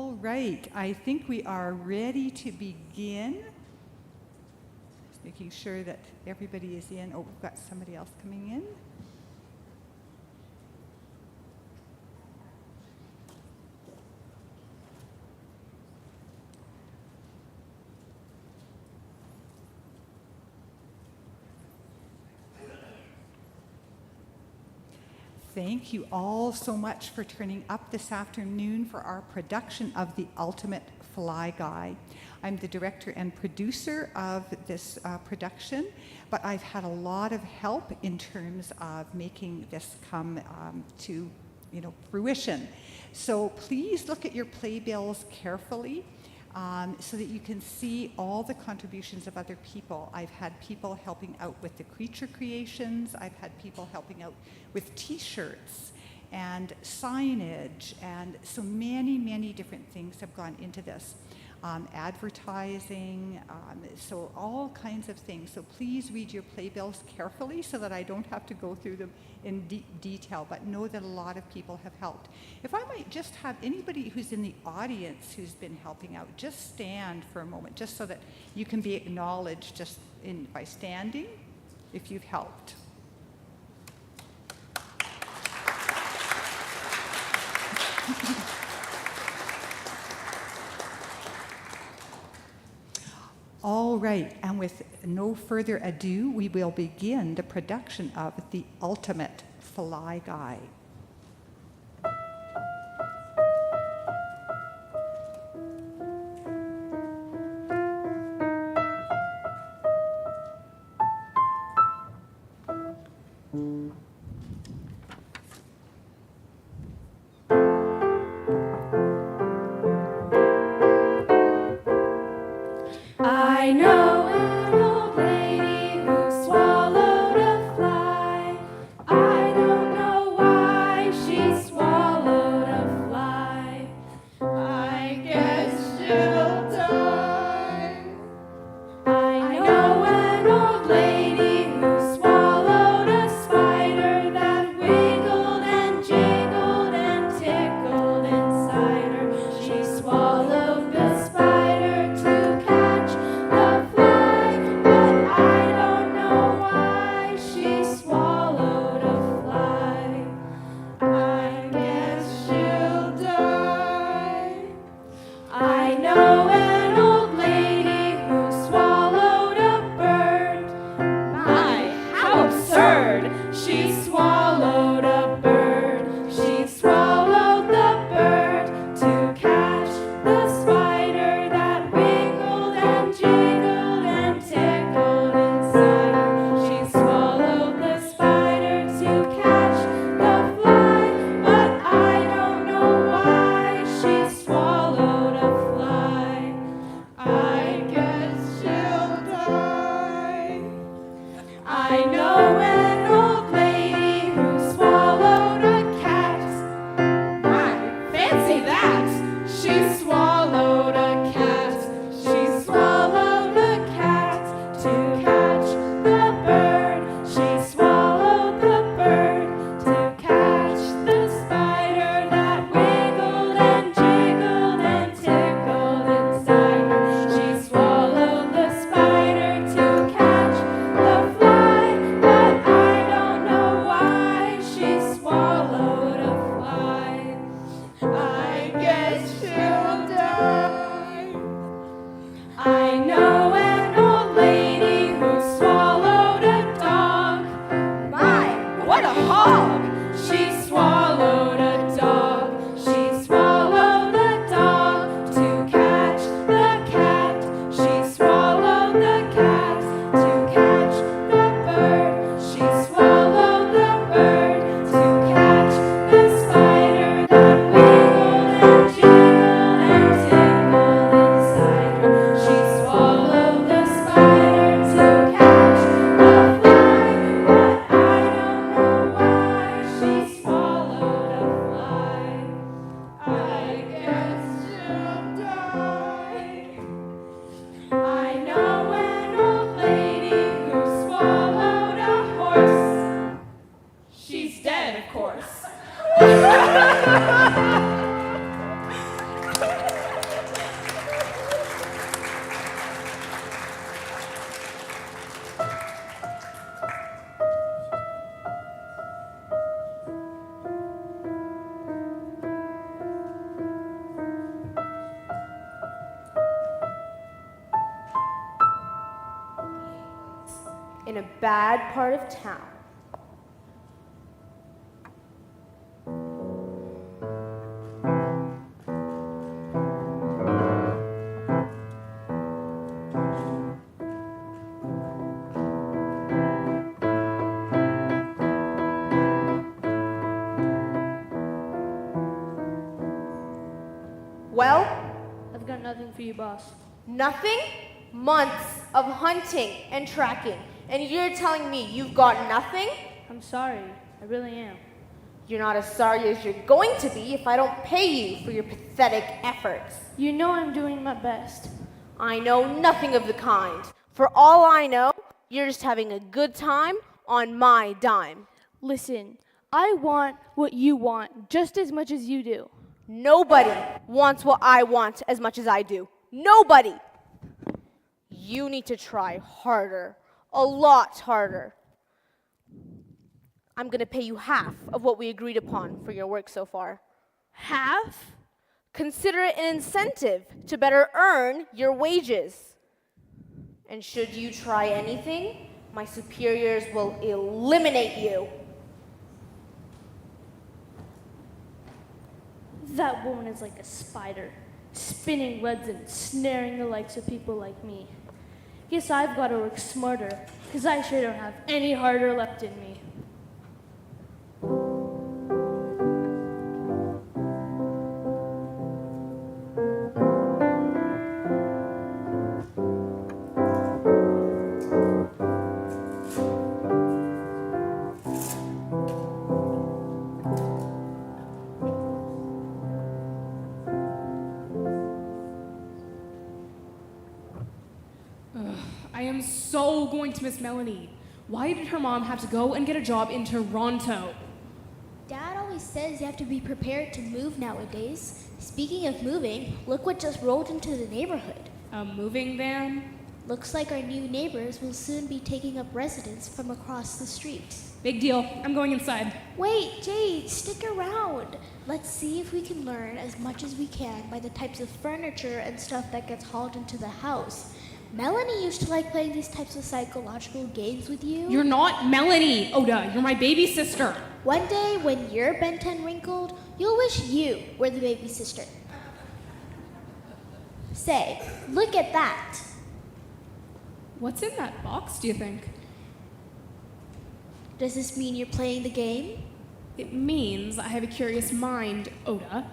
All right, I think we are ready to begin. Just making sure that everybody is in. Oh, we've got somebody else coming in. Thank you all so much for turning up this afternoon for our production of The Ultimate Fly Guy. I'm the director and producer of this production, but I've had a lot of help in terms of making this come to fruition. So please look at your playbills carefully. So that you can see all the contributions of other people. I've had people helping out with the creature creations. I've had people helping out with t-shirts and signage, and so many different things have gone into this. Advertising, so all kinds of things. So please read your playbills carefully so that I don't have to go through them in detail, but know that a lot of people have helped. If I might just have anybody who's in the audience who's been helping out, just stand for a moment, just so that you can be acknowledged just by standing if you've helped. All right, and with no further ado, we will begin the production of The Ultimate Fly Guy. I know an old lady who swallowed a fly. I don't know why. in a bad part of town. Well, I've got nothing for you, boss. nothing? Months of hunting and tracking, and you're telling me you've got nothing? I'm sorry. I really am. You're not as sorry as you're going to be if I don't pay you for your pathetic efforts. You know I'm doing my best. I know nothing of the kind. For all I know, you're just having a good time on my dime. Listen, I want what you want just as much as you do. Nobody wants what I want as much as I do. Nobody! You need to try harder. A lot harder. I'm gonna pay you half of what we agreed upon for your work so far. Half? Consider it an incentive to better earn your wages. And should you try anything, my superiors will eliminate you. That woman is like a spider, spinning webs and snaring the likes of people like me. Guess I've got to work smarter, because I sure don't have any harder left in me. I am so going to miss Melanie. Why did her mom have to go and get a job in Toronto? Dad always says you have to be prepared to move nowadays. Speaking of moving, look what just rolled into the neighborhood. A moving van? Looks like our new neighbors will soon be taking up residence from across the street. Big deal. I'm going inside. Wait, Jade, stick around. Let's see if we can learn as much as we can by the types of furniture and stuff that gets hauled into the house. Melanie used to like playing these types of psychological games with you. You're not Melanie, Oda. You're my baby sister. One day, when you're bent and wrinkled, you'll wish you were the baby sister. Say, look at that. What's in that box, do you think? Does this mean you're playing the game? It means I have a curious mind, Oda.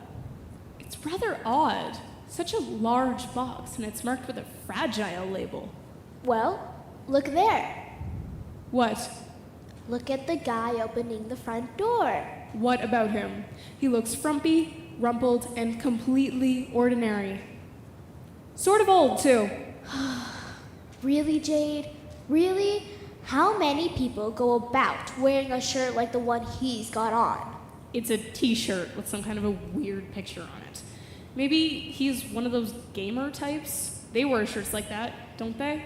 It's rather odd. Such a large box, and it's marked with a fragile label. Well, look there. What? Look at the guy opening the front door. What about him? He looks frumpy, rumpled, and completely ordinary. Sort of old, too. Really, Jade? Really? How many people go about wearing a shirt like the one he's got on? It's a t-shirt with some kind of a weird picture on it. Maybe he's one of those gamer types? They wear shirts like that, don't they?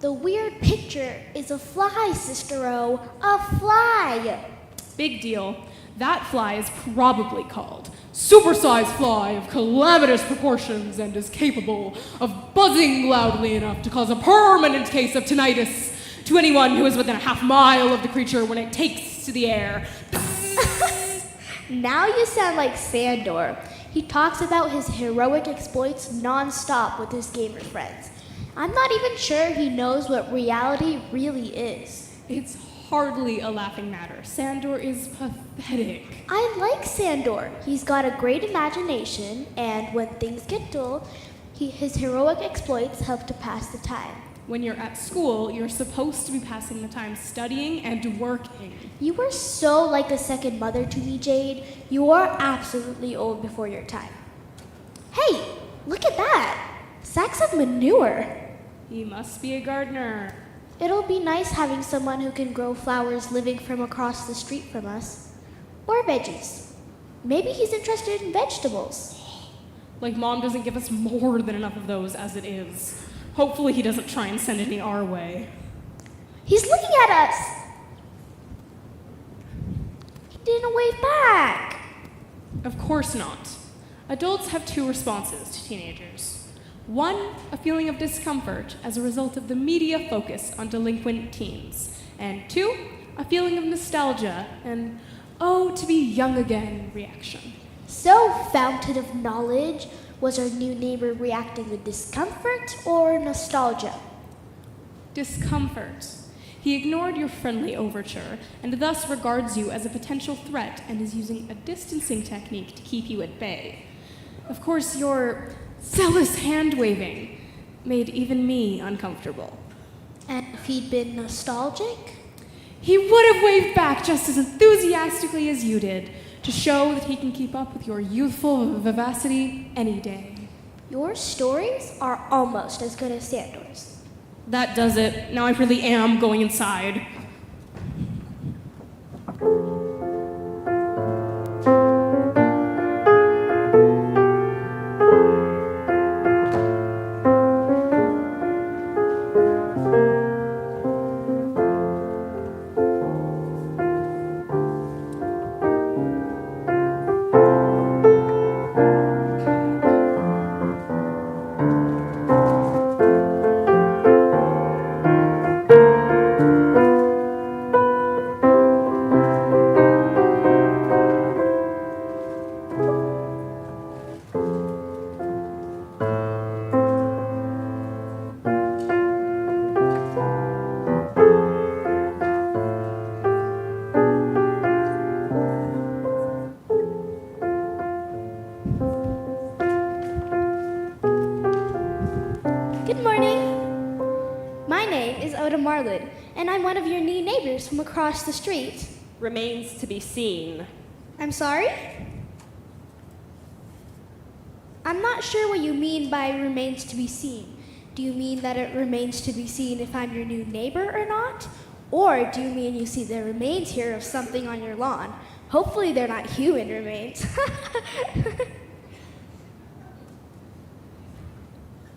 The weird picture is a fly, Sister-O. A fly! Big deal. That fly is probably called supersized fly of calamitous proportions and is capable of buzzing loudly enough to cause a permanent case of tinnitus to anyone who is within a half mile of the creature when it takes to the air. Now you sound like Sandor. He talks about his heroic exploits non-stop with his gamer friends. I'm not even sure he knows what reality really is. It's hardly a laughing matter. Sandor is pathetic. I like Sandor. He's got a great imagination, and when things get dull, his heroic exploits help to pass the time. When you're at school, you're supposed to be passing the time studying and working. You were so like a second mother to me, Jade. You are absolutely old before your time. Hey, look at that. Sacks of manure. He must be a gardener. It'll be nice having someone who can grow flowers living from across the street from us. Or veggies. Maybe he's interested in vegetables. Like Mom doesn't give us more than enough of those as it is. Hopefully he doesn't try and send any our way. He's looking at us. He didn't wave back. Of course not. Adults have two responses to teenagers. One, a feeling of discomfort as a result of the media focus on delinquent teens. And two, a feeling of nostalgia and, oh, to be young again reaction. So, fountain of knowledge, was our new neighbor reacting with discomfort or nostalgia? Discomfort. He ignored your friendly overture and thus regards you as a potential threat and is using a distancing technique to keep you at bay. Of course, your zealous hand-waving made even me uncomfortable. And if he'd been nostalgic? He would have waved back just as enthusiastically as you did to show that he can keep up with your youthful vivacity any day. Your stories are almost as good as Sandor's. That does it. Now I really am going inside. Good morning. My name is Oda Marlin, and I'm one of your new neighbors from across the street. Remains to be seen. I'm sorry? I'm not sure what you mean by remains to be seen. Do you mean that it remains to be seen if I'm your new neighbor or not? Or do you mean you see the remains here of something on your lawn? Hopefully they're not human remains.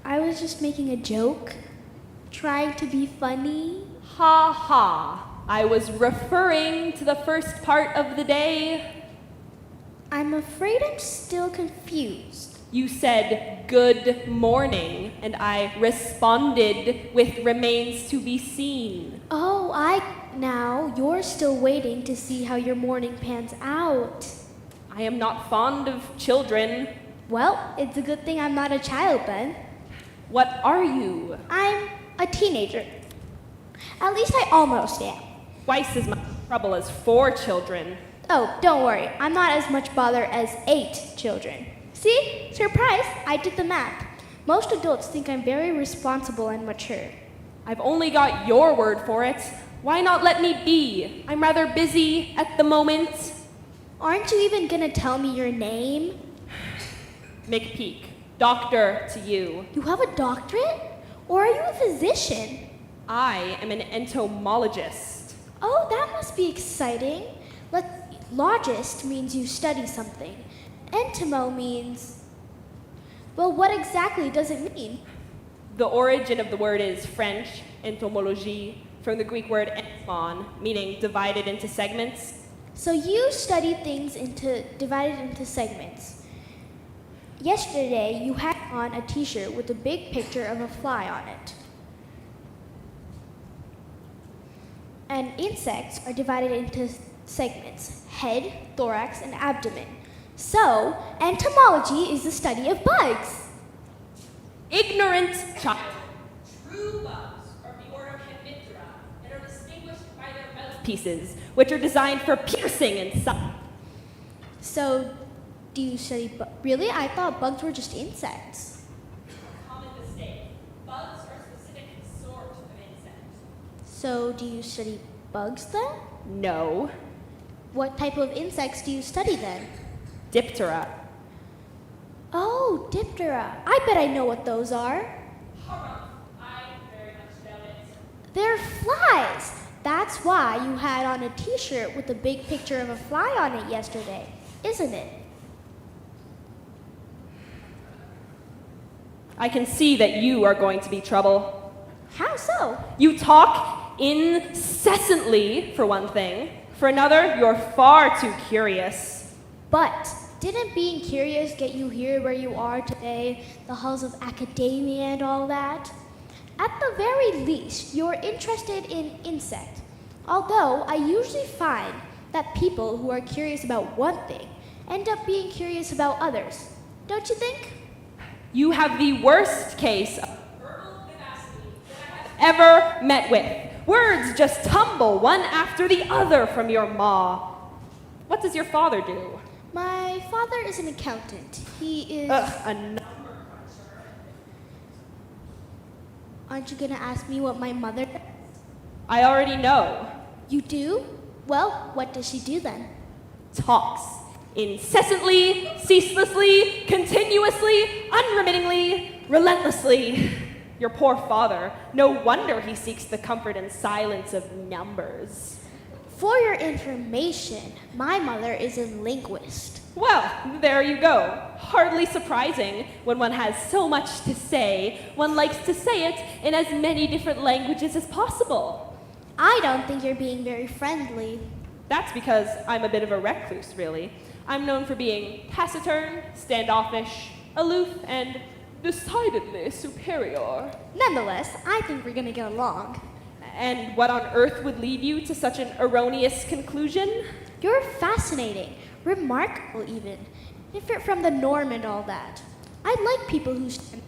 I was just making a joke, trying to be funny. Ha ha. I was referring to the first part of the day. I'm afraid I'm still confused. You said good morning, and I responded with remains to be seen. Oh, now you're still waiting to see how your morning pans out. I am not fond of children. Well, it's a good thing I'm not a child then. What are you? I'm a teenager. At least I almost am. Twice as much trouble as 4 children. Oh, don't worry. I'm not as much bother as 8 children. See? Surprise! I did the math. Most adults think I'm very responsible and mature. I've only got your word for it. Why not let me be? I'm rather busy at the moment. Aren't you even gonna tell me your name? McPeak, doctor to you. You have a doctorate? Or are you a physician? I am an entomologist. Oh, that must be exciting. Logist means you study something. Entomo means... Well, what exactly does it mean? The origin of the word is French, entomologie, from the Greek word entomon, meaning divided into segments. So you study things divided into segments. Yesterday, you had on a t-shirt with a big picture of a fly on it. And insects are divided into segments: head, thorax, and abdomen. So, entomology is the study of bugs. Ignorant child. True bugs are of the order Chemiptera and are distinguished by their mouthpieces, which are designed for piercing and sucking. So, do you study Really? I thought bugs were just insects. Common mistake. Bugs are a specific sort of insect. So, do you study bugs then? No. What type of insects do you study then? Diptera. Oh, Diptera. I bet I know what those are. I very much doubt it. They're flies. That's why you had on a t-shirt with a big picture of a fly on it yesterday, isn't it? I can see that you are going to be trouble. How so? You talk incessantly, for one thing. For another, you're far too curious. But didn't being curious get you here where you are today, the halls of academia and all that? At the very least, you're interested in insects. Although I usually find that people who are curious about one thing end up being curious about others. Don't you think? You have the worst case of verbal vivacity that I have ever met with. Words just tumble one after the other from your maw. What does your father do? My father is an accountant. He is... A number cruncher. Aren't you gonna ask me what my mother does? I already know. You do? Well, what does she do then? Talks. Incessantly, ceaselessly, continuously, unremittingly, relentlessly. Your poor father. No wonder he seeks the comfort and silence of numbers. For your information, my mother is a linguist. Well, there you go. Hardly surprising. When one has so much to say, one likes to say it in as many different languages as possible. I don't think you're being very friendly. That's because I'm a bit of a recluse, really. I'm known for being taciturn, standoffish, aloof, and decidedly superior. Nonetheless, I think we're gonna get along. And what on earth would lead you to such an erroneous conclusion? You're fascinating, remarkable even, different from the norm and all that. I like people who stand.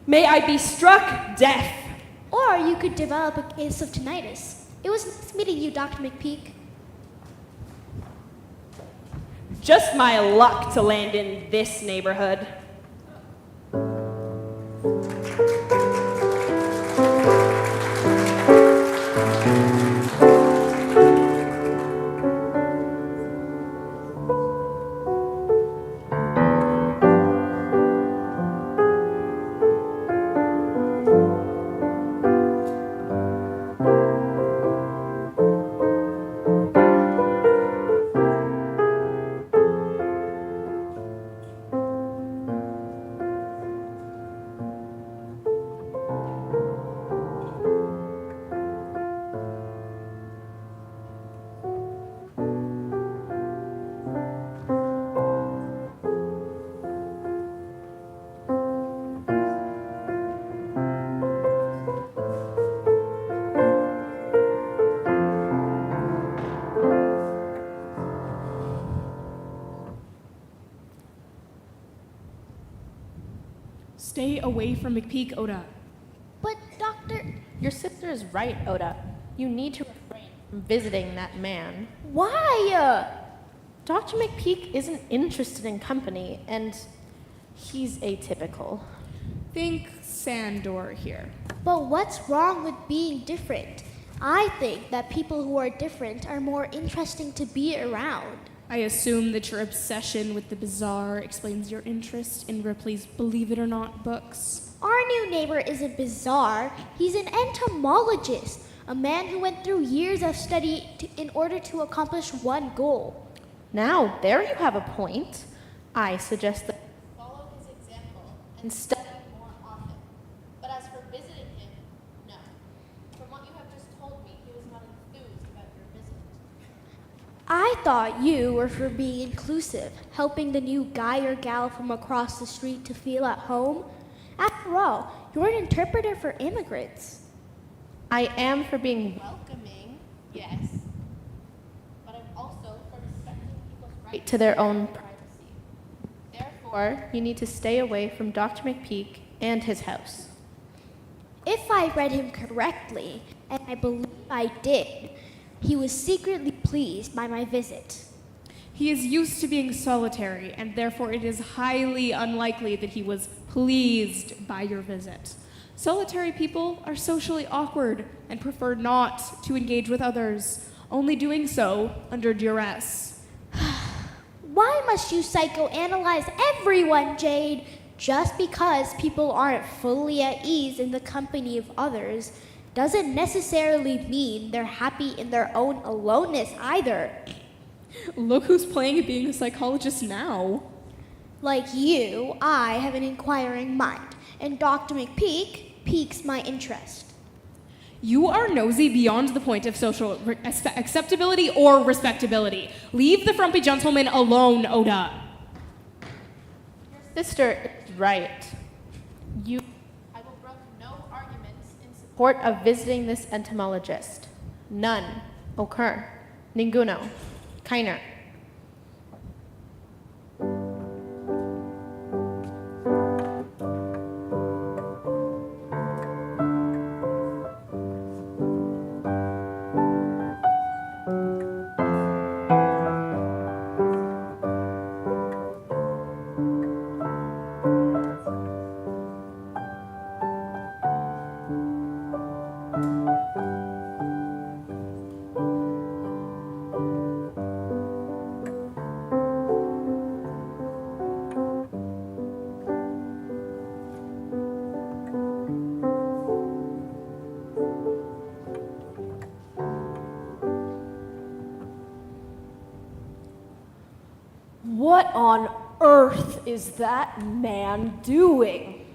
May I be struck deaf. Or you could develop a case of tinnitus. It was nice meeting you, Dr. McPeak. Just my luck to land in this neighborhood. Stay away from McPeak, Oda. But, Doctor, Your sister is right, Oda. You need to refrain from visiting that man. why? Dr. McPeak isn't interested in company, and he's atypical. Think Sandor here. But what's wrong with being different? I think that people who are different are more interesting to be around. I assume that your obsession with the bizarre explains your interest in Ripley's Believe It or Not books. Our new neighbor isn't bizarre. He's an entomologist, a man who went through years of study in order to accomplish one goal. Now, there you have a point. I suggest that you follow his example and study more often. But as for visiting him, no. From what you have just told me, he was not enthused about your visit. I thought you were for being inclusive, helping the new guy or gal from across the street to feel at home. After all, you're an interpreter for immigrants. I am for being welcoming, yes. But I'm also for respecting people's right to their own privacy. Therefore, you need to stay away from Dr. McPeak and his house. If I read him correctly, and I believe I did, he was secretly pleased by my visit. He is used to being solitary, and therefore it is highly unlikely that he was pleased by your visit. Solitary people are socially awkward and prefer not to engage with others, only doing so under duress. Why must you psychoanalyze everyone, Jade? Just because people aren't fully at ease in the company of others doesn't necessarily mean they're happy in their own aloneness either. Look who's playing at being a psychologist now. Like you, I have an inquiring mind, and Dr. McPeak piques my interest. You are nosy beyond the point of social acceptability or respectability. Leave the frumpy gentleman alone, Oda. Sister is right. I will brook no arguments in support of visiting this entomologist. None occur. Ninguno. Keiner. What on earth is that man doing?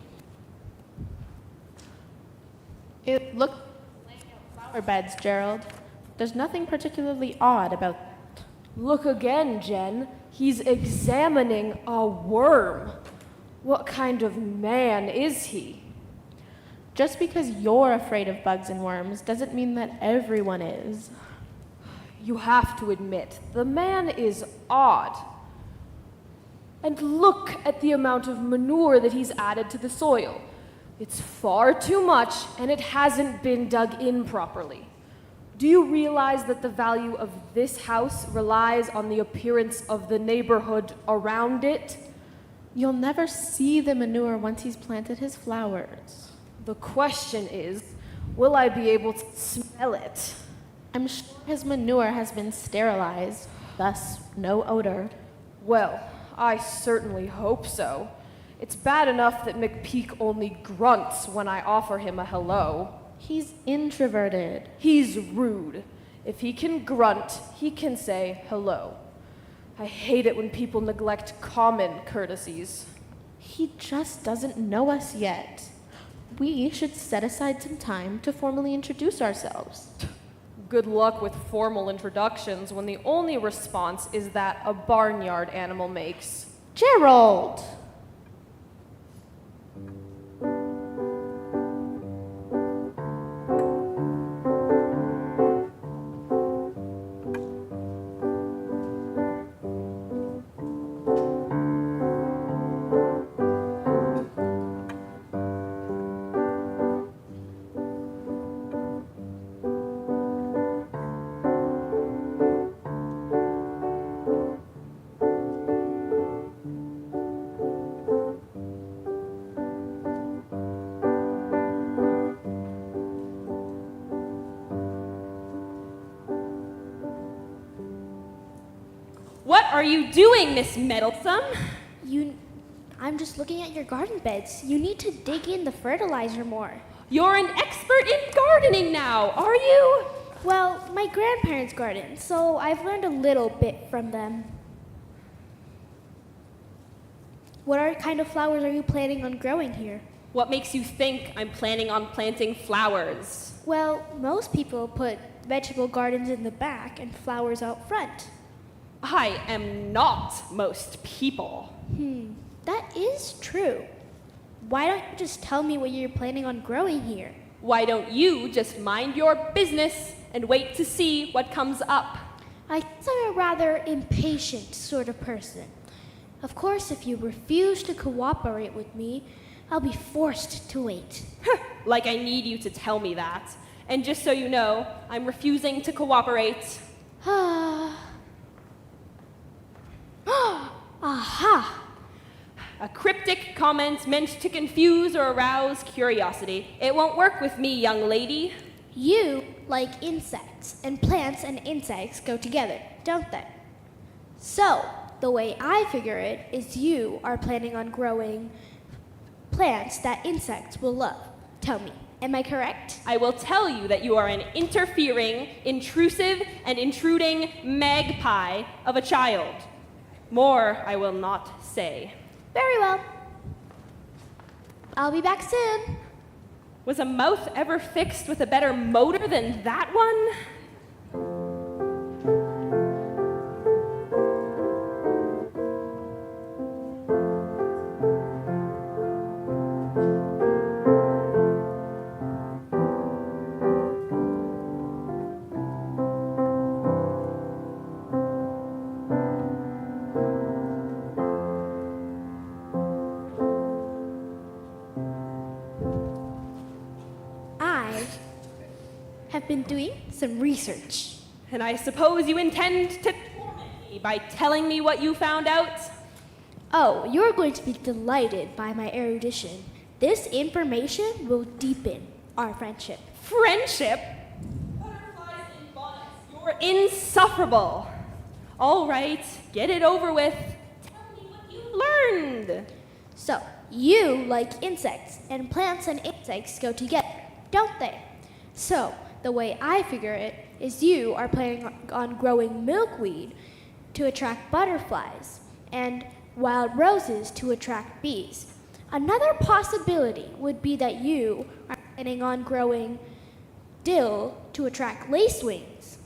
It looks like laying out flower beds, Gerald. There's nothing particularly odd about that. Look again, Jen. He's examining a worm. What kind of man is he? Just because you're afraid of bugs and worms doesn't mean that everyone is. You have to admit, the man is odd. And look at the amount of manure that he's added to the soil. It's far too much, and it hasn't been dug in properly. Do you realize that the value of this house relies on the appearance of the neighborhood around it? You'll never see the manure once he's planted his flowers. The question is, will I be able to smell it? I'm sure his manure has been sterilized, thus no odor. Well, I certainly hope so. It's bad enough that McPeak only grunts when I offer him a hello. He's introverted. He's rude. If he can grunt, he can say hello. I hate it when people neglect common courtesies. He just doesn't know us yet. We should set aside some time to formally introduce ourselves. Good luck with formal introductions when the only response is that a barnyard animal makes. Gerald! What are you doing, Miss Meddlesome? I'm just looking at your garden beds. You need to dig in the fertilizer more. You're an expert in gardening now, are you? Well, my grandparents garden, so I've learned a little bit from them. What kind of flowers are you planning on growing here? What makes you think I'm planning on planting flowers? Well, most people put vegetable gardens in the back and flowers out front. I am not most people. That is true. Why don't you just tell me what you're planning on growing here? Why don't you just mind your business and wait to see what comes up? I guess I'm a rather impatient sort of person. Of course, if you refuse to cooperate with me, I'll be forced to wait. Like I need you to tell me that. And just so you know, I'm refusing to cooperate. Aha! A cryptic comment meant to confuse or arouse curiosity. It won't work with me, young lady. You like insects, and plants and insects go together, don't they? So, the way I figure it is you are planning on growing plants that insects will love. Tell me, am I correct? I will tell you that you are an interfering, intrusive, and intruding magpie of a child. More I will not say. Very well. I'll be back soon. Was a mouth ever fixed with a better motor than that one? I have been doing some research. And I suppose you intend to torment me by telling me what you found out? Oh, you're going to be delighted by my erudition. This information will deepen our friendship. Friendship? Butterflies in bonnets, you're insufferable. All right, get it over with. Tell me what you learned. So, you like insects, and plants and insects go together, don't they? So, the way I figure it is you are planning on growing milkweed to attract butterflies, and wild roses to attract bees. Another possibility would be that you are planning on growing dill to attract lacewings.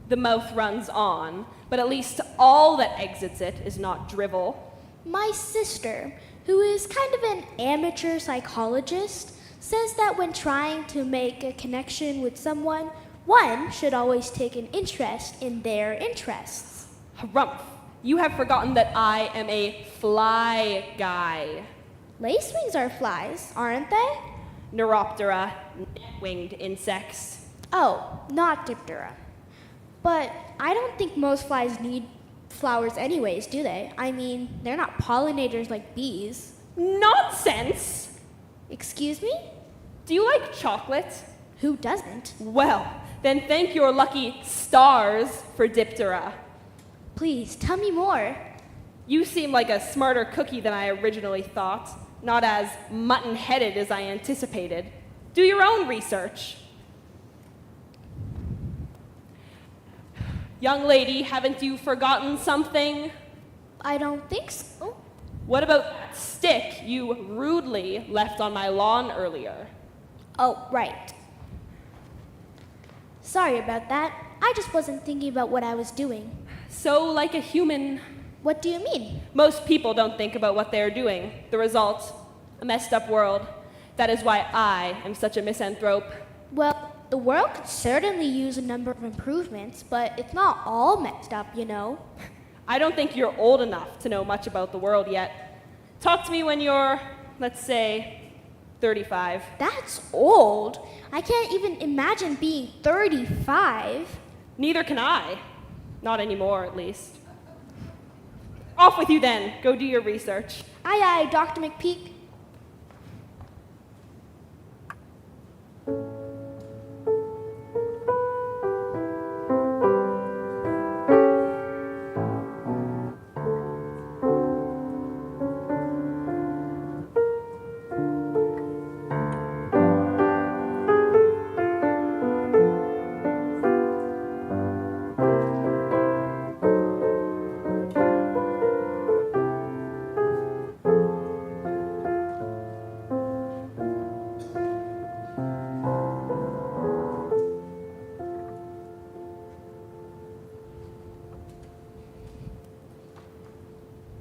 The mouth runs on, but at least all that exits it is not drivel. My sister, who is kind of an amateur psychologist, says that when trying to make a connection with someone, one should always take an interest in their interests. Harumph, you have forgotten that I am a fly guy. Lacewings are flies, aren't they? Neuroptera, net-winged insects. Oh, not Diptera. But I don't think most flies need flowers anyways, do they? I mean, they're not pollinators like bees. Nonsense! Excuse me? Do you like chocolate? Who doesn't? Well, then thank your lucky stars for Diptera. Please, tell me more. You seem like a smarter cookie than I originally thought, not as mutton-headed as I anticipated. Do your own research. Young lady, haven't you forgotten something? I don't think so. What about that stick you rudely left on my lawn earlier? Oh, right. Sorry about that. I just wasn't thinking about what I was doing. So like a human. What do you mean? Most people don't think about what they are doing. The result, a messed up world. That is why I am such a misanthrope. Well, the world could certainly use a number of improvements, but it's not all messed up, you know. I don't think you're old enough to know much about the world yet. Talk to me when you're, let's say, 35. That's old. I can't even imagine being 35. Neither can I. Not anymore, at least. Off with you then. Go do your research. Aye, aye, Dr. McPeak.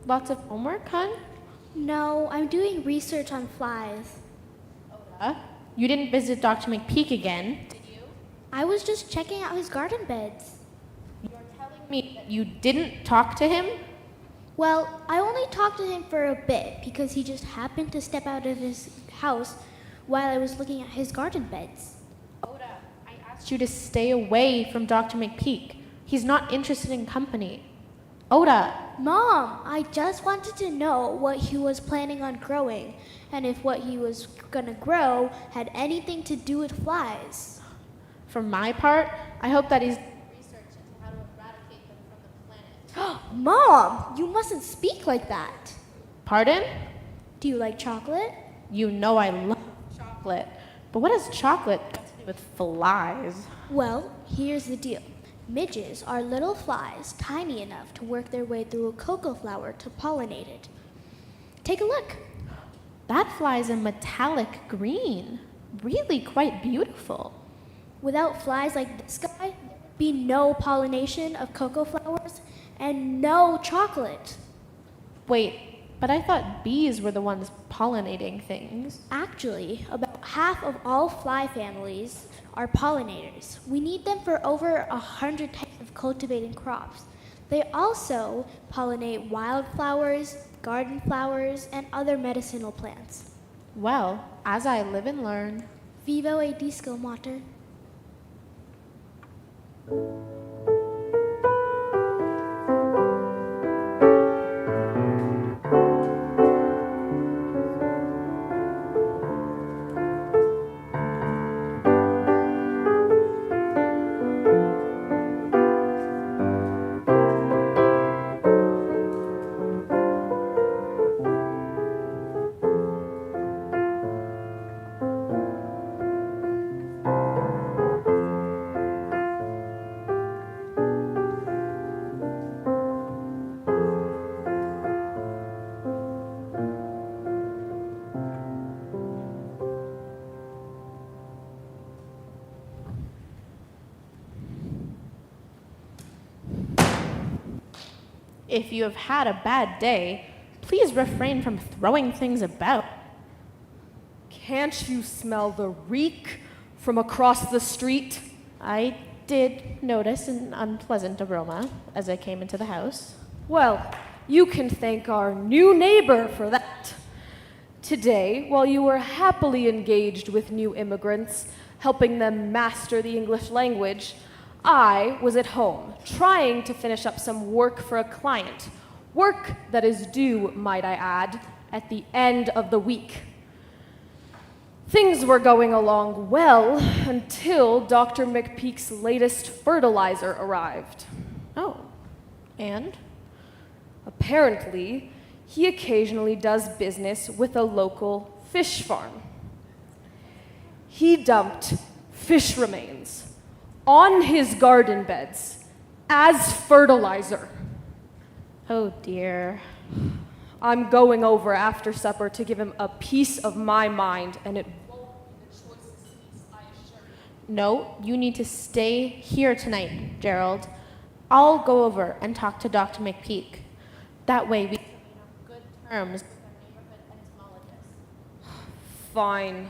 Lots of homework, hon? No, I'm doing research on flies. You didn't visit Dr. McPeak again, did you? I was just checking out his garden beds. You're telling me that you didn't talk to him? Well, I only talked to him for a bit because he just happened to step out of his house while I was looking at his garden beds. Oda, I asked you to stay away from Dr. McPeak. He's not interested in company. Oda, Mom, I just wanted to know what he was planning on growing and if what he was gonna grow had anything to do with flies. for my part, I hope that he's research into how to eradicate them from the planet. Mom, you mustn't speak like that. Pardon? Do you like chocolate? You know I love chocolate. But what has chocolate got to do with flies? Well, here's the deal. Midges are little flies, tiny enough to work their way through a cocoa flower to pollinate it. Take a look. That fly is a metallic green. really quite beautiful. Without flies like this guy, there would be no pollination of cocoa flowers and no chocolate. Wait, but I thought bees were the ones pollinating things. Actually, about half of all fly families are pollinators. We need them for over 100 types of cultivating crops. They also pollinate wildflowers, garden flowers, and other medicinal plants. Well, as I live and learn. Vivo e disco mater. If you have had a bad day, please refrain from throwing things about. Can't you smell the reek from across the street? I did notice an unpleasant aroma as I came into the house. Well, you can thank our new neighbor for that. Today, while you were happily engaged with new immigrants, helping them master the English language, I was at home, trying to finish up some work for a client. Work that is due, might I add, at the end of the week. Things were going along well until Dr. McPeak's latest fertilizer arrived. Oh, and? Apparently, he occasionally does business with a local fish farm. He dumped fish remains on his garden beds as fertilizer. Oh dear. I'm going over after supper to give him a piece of my mind, and it won't be the choicest piece, I assure you. No, you need to stay here tonight, Gerald. I'll go over and talk to Dr. McPeak. That way we can be on good terms with our neighborhood entomologist. Fine.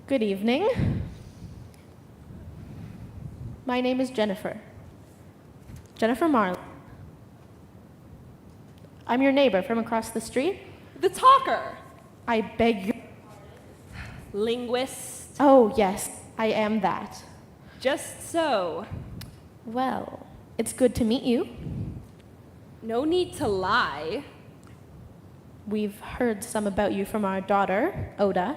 Good evening. My name is Jennifer. Jennifer Marley. I'm your neighbor from across the street. The talker. I beg your... Linguist. Oh, yes, I am that. Just so. Well, it's good to meet you. No need to lie. We've heard some about you from our daughter, Oda.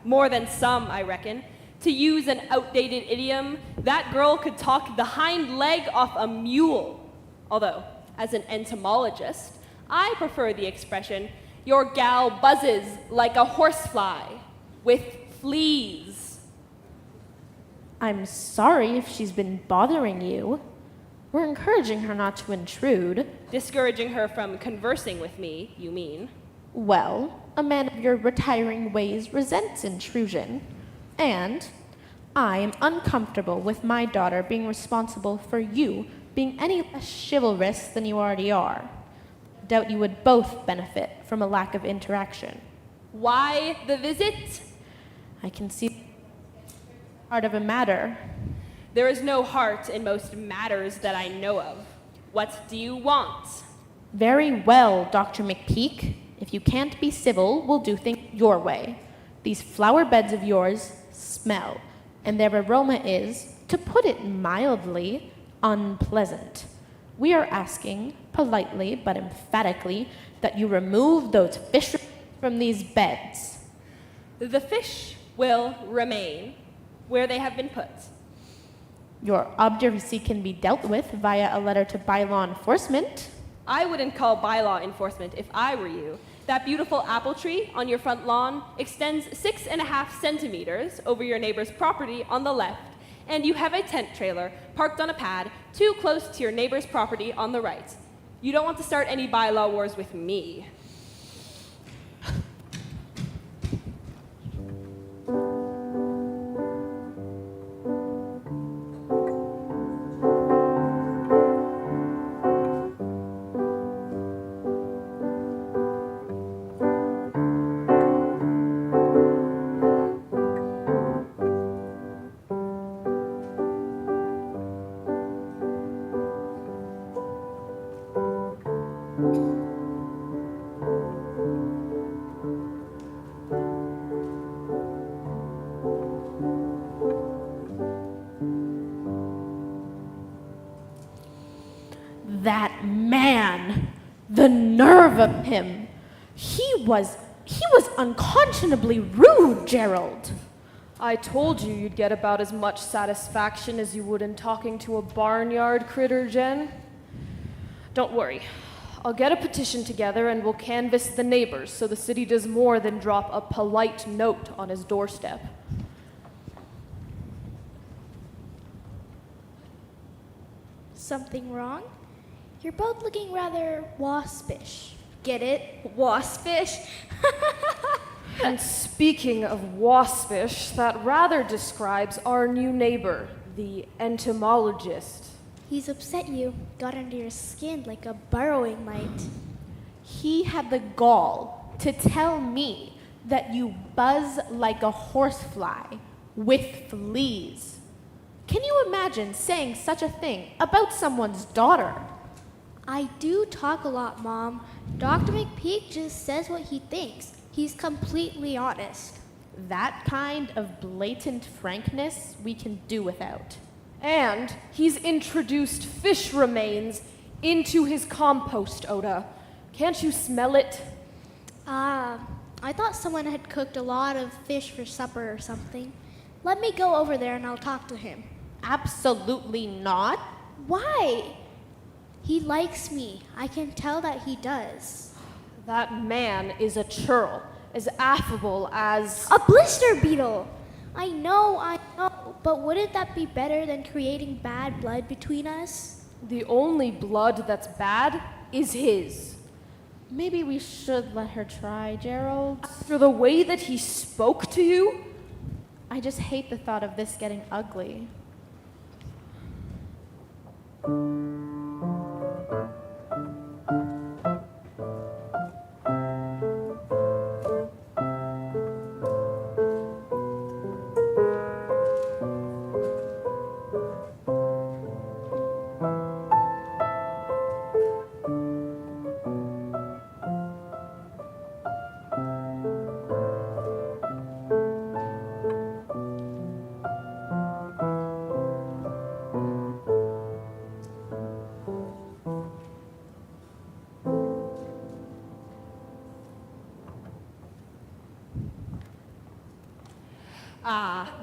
More than some, I reckon. To use an outdated idiom, that girl could talk the hind leg off a mule. Although, as an entomologist, I prefer the expression, your gal buzzes like a horsefly with fleas. I'm sorry if she's been bothering you. We're encouraging her not to intrude. Discouraging her from conversing with me, you mean? Well, a man of your retiring ways resents intrusion. And I am uncomfortable with my daughter being responsible for you being any less chivalrous than you already are. Doubt you would both benefit from a lack of interaction. Why the visit? I can see part of a matter. There is no heart in most matters that I know of. What do you want? Very well, Dr. McPeak. If you can't be civil, we'll do things your way. These flower beds of yours smell, and their aroma is, to put it mildly, unpleasant. We are asking, politely but emphatically, that you remove those fish from these beds. The fish will remain where they have been put. Your obduracy can be dealt with via a letter to bylaw enforcement. I wouldn't call bylaw enforcement if I were you. That beautiful apple tree on your front lawn extends 6.5 centimeters over your neighbor's property on the left, and you have a tent trailer parked on a pad too close to your neighbor's property on the right. You don't want to start any bylaw wars with me. That man, the nerve of him. He was unconscionably rude, Gerald. I told you you'd get about as much satisfaction as you would in talking to a barnyard critter, Jen. Don't worry. I'll get a petition together and we'll canvass the neighbors so the city does more than drop a polite note on his doorstep. Something wrong? You're both looking rather waspish. Get it? Waspish? And speaking of waspish, that rather describes our new neighbor, the entomologist. He's upset you. Got under your skin like a burrowing might. He had the gall to tell me that you buzz like a horsefly with fleas. Can you imagine saying such a thing about someone's daughter? I do talk a lot, Mom. Dr. McPeak just says what he thinks. He's completely honest. That kind of blatant frankness we can do without. And he's introduced fish remains into his compost, Oda. Can't you smell it? I thought someone had cooked a lot of fish for supper or something. Let me go over there and I'll talk to him. Absolutely not. Why? He likes me. I can tell that he does. That man is a churl, as affable as... A blister beetle! I know, but wouldn't that be better than creating bad blood between us? The only blood that's bad is his. Maybe we should let her try, Gerald. After the way that he spoke to you? I just hate the thought of this getting ugly.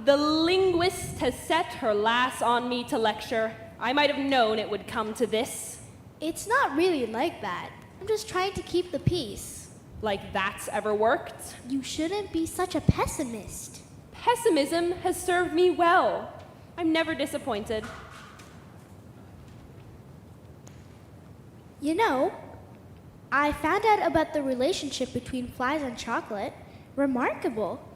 The linguist has set her lass on me to lecture. I might have known it would come to this. It's not really like that. I'm just trying to keep the peace. Like that's ever worked? You shouldn't be such a pessimist. Pessimism has served me well. I'm never disappointed. You know, I found out about the relationship between flies and chocolate. Remarkable.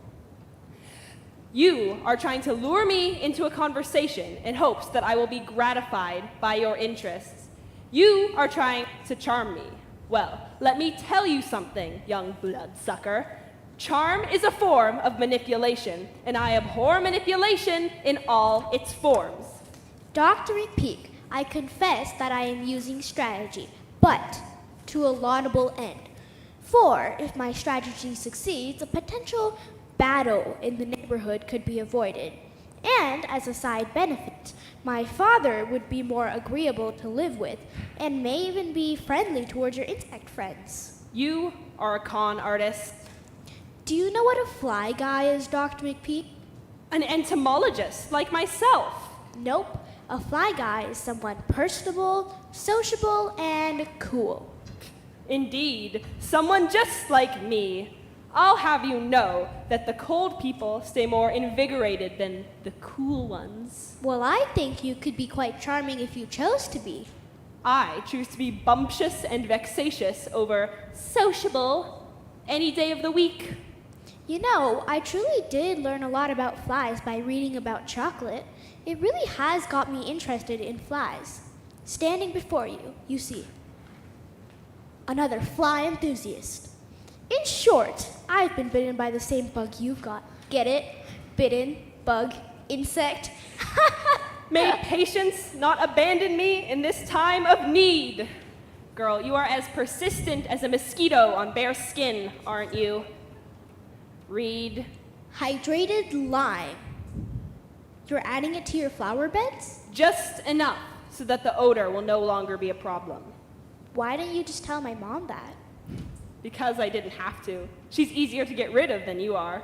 You are trying to lure me into a conversation in hopes that I will be gratified by your interests. You are trying to charm me. Well, let me tell you something, young bloodsucker. Charm is a form of manipulation, and I abhor manipulation in all its forms. Dr. McPeak, I confess that I am using strategy, but to a laudable end. For if my strategy succeeds, a potential battle in the neighborhood could be avoided. And as a side benefit, my father would be more agreeable to live with and may even be friendly towards your insect friends. You are a con artist. Do you know what a fly guy is, Dr. McPeak? An entomologist like myself. Nope. A fly guy is someone personable, sociable, and cool. Indeed, someone just like me. I'll have you know that the cold people stay more invigorated than the cool ones. Well, I think you could be quite charming if you chose to be. I choose to be bumptious and vexatious over sociable any day of the week. You know, I truly did learn a lot about flies by reading about chocolate. It really has got me interested in flies. Standing before you, you see another fly enthusiast. In short, I've been bitten by the same bug you've got. Get it? Bitten, bug, insect. May patience not abandon me in this time of need. Girl, you are as persistent as a mosquito on bare skin, aren't you? Read. Hydrated lime. You're adding it to your flower beds? Just enough so that the odor will no longer be a problem. Why didn't you just tell my mom that? Because I didn't have to. She's easier to get rid of than you are.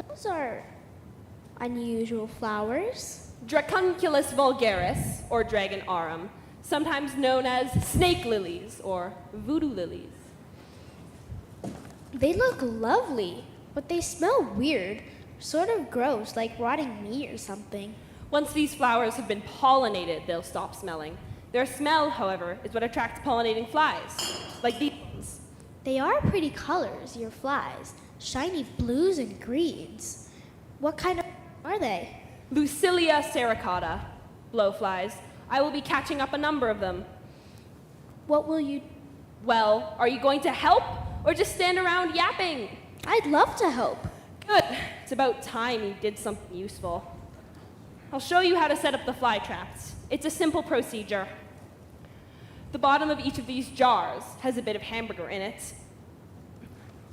Those are unusual flowers. Dracunculus vulgaris, or dragon arum, sometimes known as snake lilies or voodoo lilies. They look lovely, but they smell weird, sort of gross, like rotting meat or something. Once these flowers have been pollinated, they'll stop smelling. Their smell, however, is what attracts pollinating flies, like these ones. They are pretty colors, your flies. Shiny blues and greens. What kind of are they? Lucilia sericata, blowflies. I will be catching up a number of them. What will you... Well, are you going to help or just stand around yapping? I'd love to help. Good. It's about time you did something useful. I'll show you how to set up the fly traps. It's a simple procedure. The bottom of each of these jars has a bit of hamburger in it.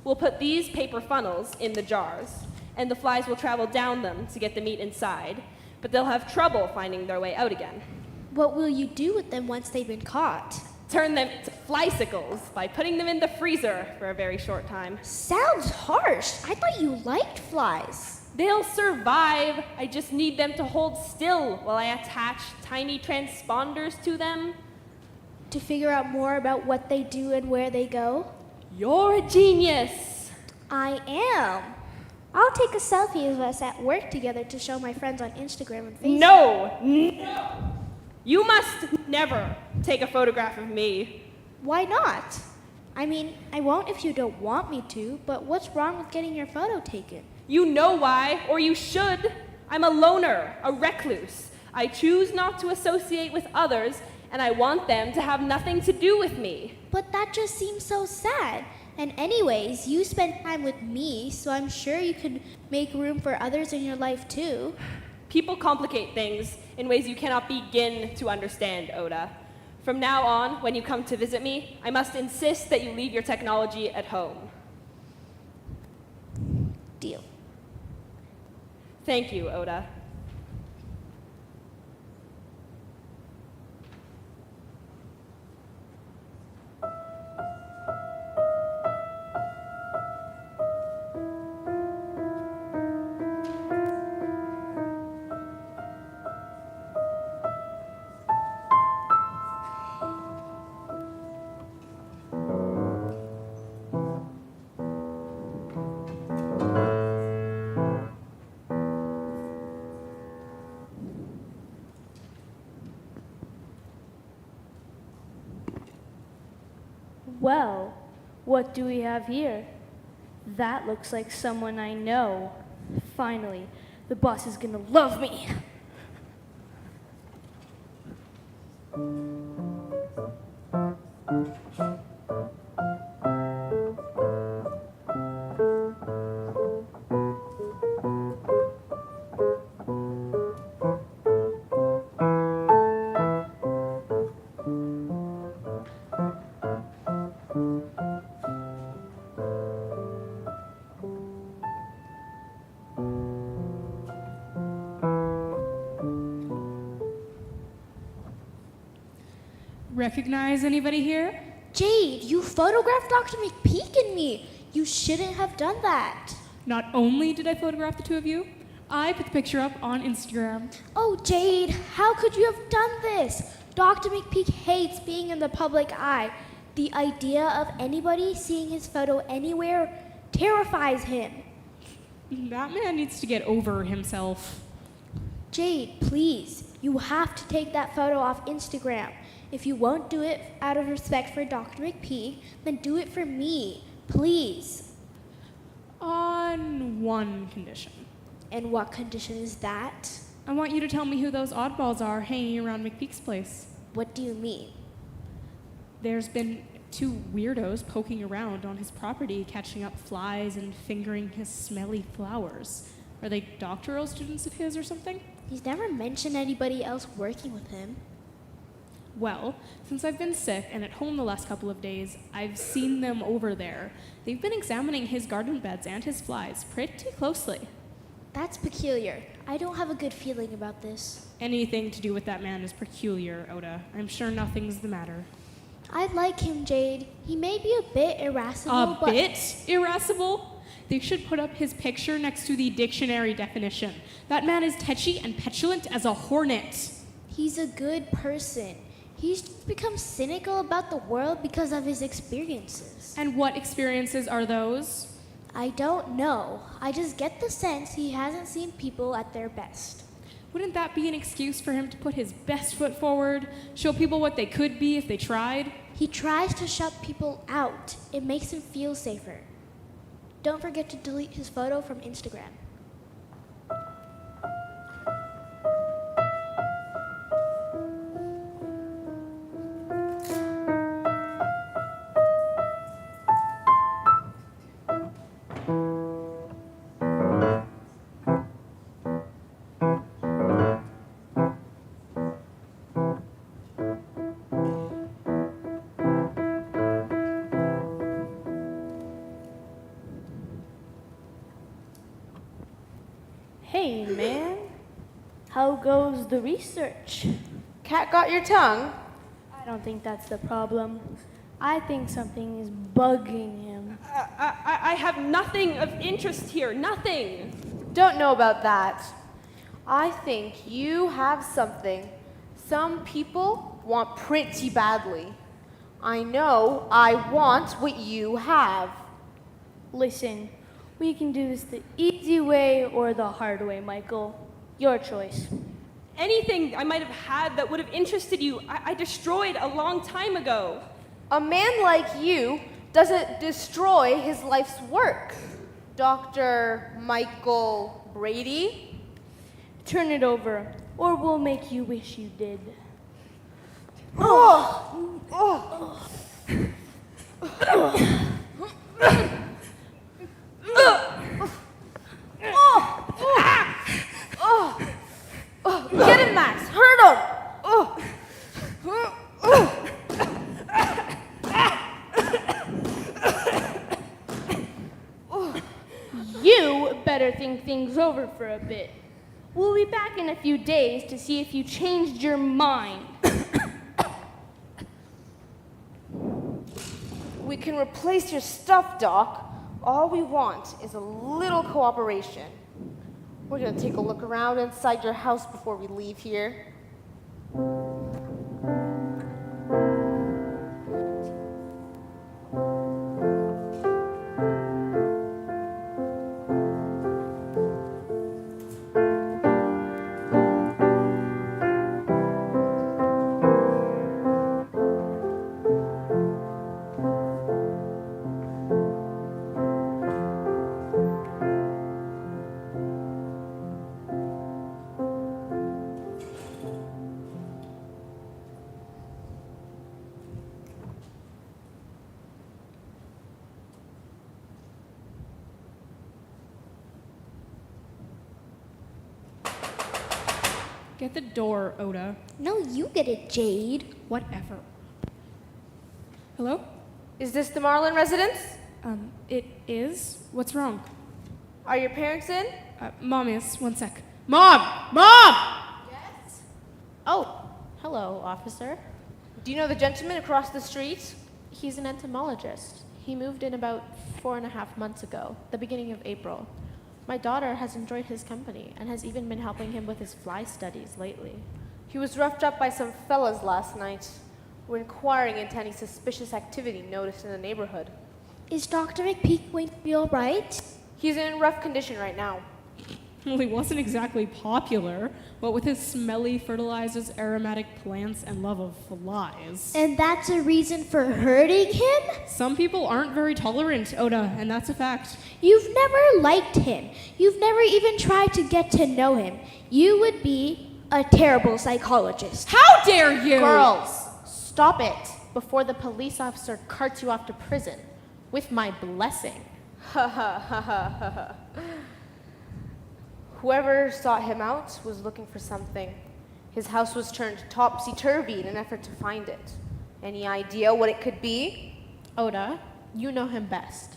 We'll put these paper funnels in the jars, and the flies will travel down them to get the meat inside, but they'll have trouble finding their way out again. What will you do with them once they've been caught? Turn them into flycicles by putting them in the freezer for a very short time. Sounds harsh. I thought you liked flies. They'll survive. I just need them to hold still while I attach tiny transponders to them. To figure out more about what they do and where they go? You're a genius. I am. I'll take a selfie of us at work together to show my friends on Instagram and Facebook. No. You must never take a photograph of me. Why not? I mean, I won't if you don't want me to, but what's wrong with getting your photo taken? You know why, or you should. I'm a loner, a recluse. I choose not to associate with others, and I want them to have nothing to do with me. But that just seems so sad. And anyways, you spend time with me, so I'm sure you could make room for others in your life too. People complicate things in ways you cannot begin to understand, Oda. From now on, when you come to visit me, I must insist that you leave your technology at home. Deal. Thank you, Oda. Well, what do we have here? That looks like someone I know. Finally, the boss is gonna love me. Recognize anybody here? Jade, you photographed Dr. McPeak and me. You shouldn't have done that. Not only did I photograph the two of you, I put the picture up on Instagram. Oh, Jade, how could you have done this? Dr. McPeak hates being in the public eye. The idea of anybody seeing his photo anywhere terrifies him. That man needs to get over himself. Jade, please, you have to take that photo off Instagram. If you won't do it out of respect for Dr. McPeak, then do it for me, please. On one condition. And what condition is that? I want you to tell me who those oddballs are hanging around McPeak's place. What do you mean? There's been two weirdos poking around on his property, catching up flies and fingering his smelly flowers. Are they doctoral students of his or something? He's never mentioned anybody else working with him. Well, since I've been sick and at home the last couple of days, I've seen them over there. They've been examining his garden beds and his flies pretty closely. That's peculiar. I don't have a good feeling about this. Anything to do with that man is peculiar, Oda. I'm sure nothing's the matter. I like him, Jade. He may be a bit irascible, but... A bit irascible? They should put up his picture next to the dictionary definition. That man is tetchy and petulant as a hornet. He's a good person. He's just become cynical about the world because of his experiences. And what experiences are those? I don't know. I just get the sense he hasn't seen people at their best. Wouldn't that be an excuse for him to put his best foot forward, show people what they could be if they tried? He tries to shut people out. It makes him feel safer. Don't forget to delete his photo from Instagram. Hey, man. How goes the research? Cat got your tongue? I don't think that's the problem. I think something is bugging him. I have nothing of interest here, nothing. Don't know about that. I think you have something some people want pretty badly. I know I want what you have. Listen, we can do this the easy way or the hard way, Michael. Your choice. Anything I might have had that would have interested you, I destroyed a long time ago. A man like you doesn't destroy his life's work. Dr. Michael Brady? Turn it over, or we'll make you wish you did. Get him, Max! Hurt him! You better think things over for a bit. We'll be back in a few days to see if you changed your mind. We can replace your stuff, Doc. All we want is a little cooperation. We're gonna take a look around inside your house before we leave here. Get the door, Oda. No, you get it, Jade. Whatever. Hello? Is this the Marlin residence? It is? What's wrong? Are your parents in? Mom is. One sec. Mom! Mom! Oh, hello, officer. Do you know the gentleman across the street? He's an entomologist. He moved in about 4.5 months ago, the beginning of April. My daughter has enjoyed his company and has even been helping him with his fly studies lately. He was roughed up by some fellas last night. We're inquiring into any suspicious activity noticed in the neighborhood. Is Dr. McPeak going to be all right? He's in rough condition right now. Well, he wasn't exactly popular, what with his smelly fertilizers, aromatic plants, and love of flies. And that's a reason for hurting him? Some people aren't very tolerant, Oda, and that's a fact. You've never liked him. You've never even tried to get to know him. You would be a terrible psychologist. How dare you! Girls, stop it before the police officer carts you off to prison with my blessing. Ha ha ha ha ha ha. Whoever sought him out was looking for something. His house was turned topsy-turvy in an effort to find it. Any idea what it could be? Oda, you know him best.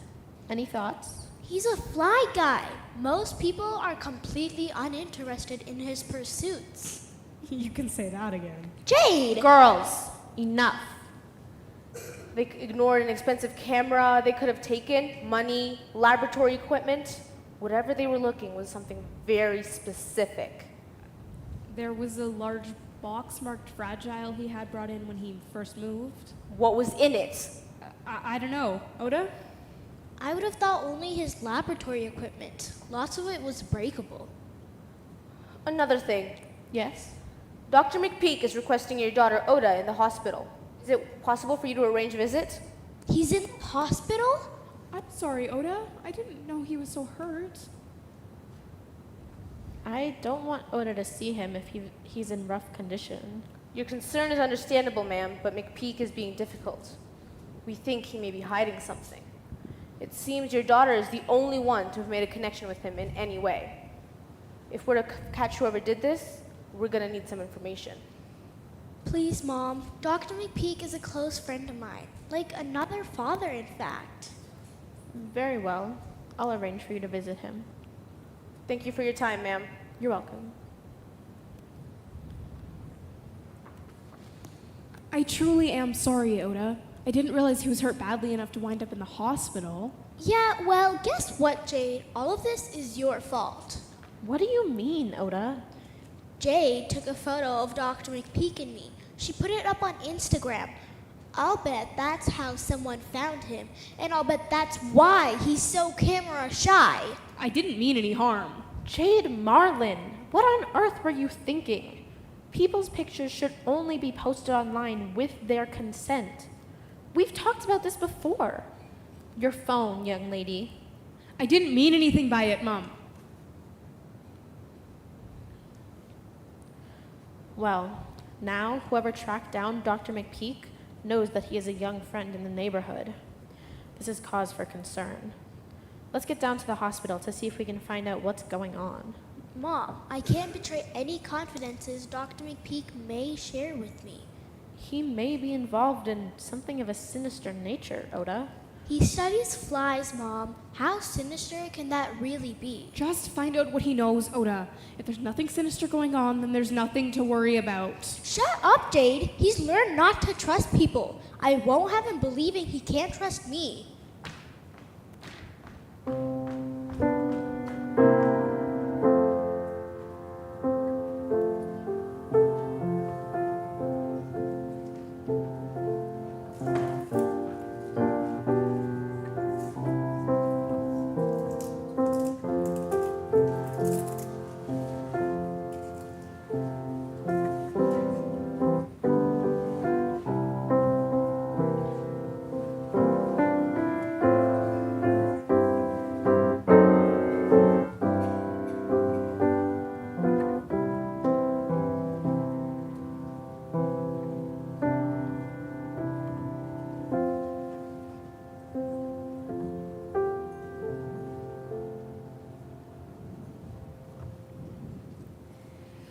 Any thoughts? He's a fly guy. Most people are completely uninterested in his pursuits. You can say that again. Jade! Girls, enough. They ignored an expensive camera they could have taken, money, laboratory equipment. Whatever they were looking was something very specific. There was a large box marked fragile he had brought in when he first moved. What was in it? I don't know. Oda? I would have thought only his laboratory equipment. Lots of it was breakable. Another thing. Yes? Dr. McPeak is requesting your daughter Oda in the hospital. Is it possible for you to arrange a visit? He's in the hospital? I'm sorry, Oda. I didn't know he was so hurt. I don't want Oda to see him if he's in rough condition. Your concern is understandable, ma'am, but McPeak is being difficult. We think he may be hiding something. It seems your daughter is the only one to have made a connection with him in any way. If we're to catch whoever did this, we're going to need some information. Please, Mom. Dr. McPeak is a close friend of mine. Like another father, in fact. Very well. I'll arrange for you to visit him. Thank you for your time, ma'am. You're welcome. I truly am sorry, Oda. I didn't realize he was hurt badly enough to wind up in the hospital. Yeah, well, guess what, Jade? All of this is your fault. What do you mean, Oda? Jade took a photo of Dr. McPeak and me. She put it up on Instagram. I'll bet that's how someone found him, and I'll bet that's why he's so camera shy. I didn't mean any harm. Jade Marlin, what on earth were you thinking? People's pictures should only be posted online with their consent. We've talked about this before. Your phone, young lady. I didn't mean anything by it, Mom. Well, now whoever tracked down Dr. McPeak knows that he is a young friend in the neighborhood. This is cause for concern. Let's get down to the hospital to see if we can find out what's going on. Mom, I can't betray any confidences Dr. McPeak may share with me. He may be involved in something of a sinister nature, Oda. He studies flies, Mom. How sinister can that really be? Just find out what he knows, Oda. If there's nothing sinister going on, then there's nothing to worry about. Shut up, Jade. He's learned not to trust people. I won't have him believing he can't trust me.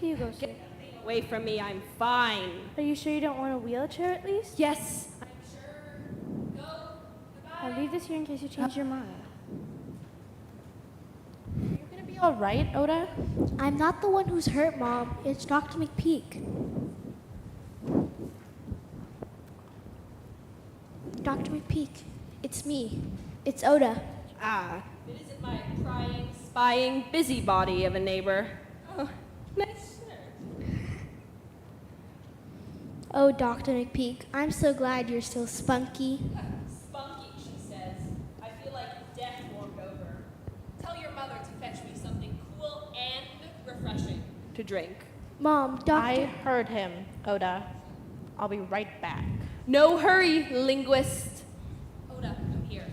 Here you go, sir. away from me. I'm fine. Are you sure you don't want a wheelchair at least? Yes, I'm sure. Go. Goodbye. I'll leave this here in case you change your mind. You're gonna be all right, Oda? I'm not the one who's hurt, Mom. It's Dr. McPeak. Dr. McPeak, it's me. It's Oda. Ah, it isn't my prying, spying busybody of a neighbor. Oh, nice shirt. Oh, Dr. McPeak, I'm so glad you're still spunky. Spunky, she says. I feel like death warmed over. Tell your mother to fetch me something cool and refreshing to drink. Mom, I Doctor. heard him, Oda. I'll be right back. No hurry, linguist. Oda, come here.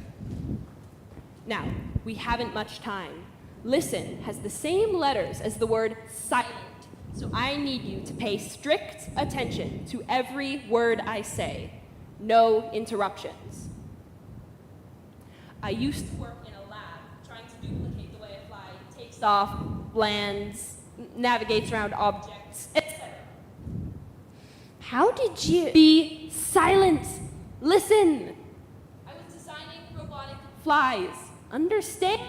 Now, we haven't much time. Listen has the same letters as the word silent, so I need you to pay strict attention to every word I say. No interruptions. I used to work in a lab trying to duplicate the way a fly takes off, lands, navigates around objects, etc. How did you? Be silent. Listen. I was designing robotic flies. Understand?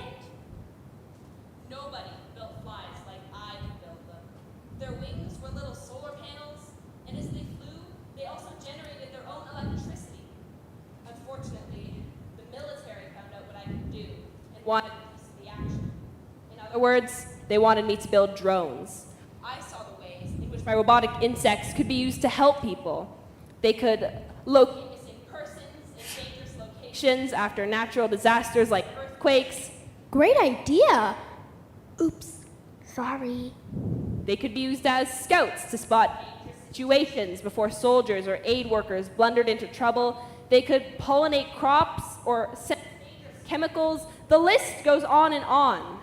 Nobody built flies like I could build them. Their wings were little solar panels, and as they flew, they also generated their own electricity. Unfortunately, the military found out what I could do and wanted a piece of the action. In other words, they wanted me to build drones. I saw the ways in which my robotic insects could be used to help people. They could locate missing persons in dangerous locations after natural disasters like earthquakes. Great idea. Oops. Sorry. They could be used as scouts to spot dangerous situations before soldiers or aid workers blundered into trouble. They could pollinate crops or sense dangerous chemicals. The list goes on and on.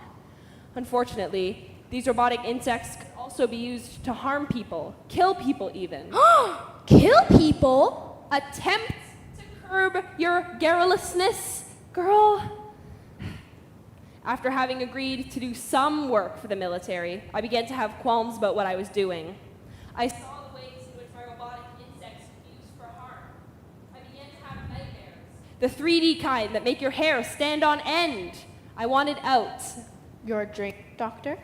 Unfortunately, these robotic insects could also be used to harm people, kill people even. Kill people? Attempt to curb your garrulousness, girl. After having agreed to do some work for the military, I began to have qualms about what I was doing. I saw the ways in which my robotic insects could be used for harm. I began to have nightmares. The 3D kind that make your hair stand on end. I wanted out. Your drink, Doctor?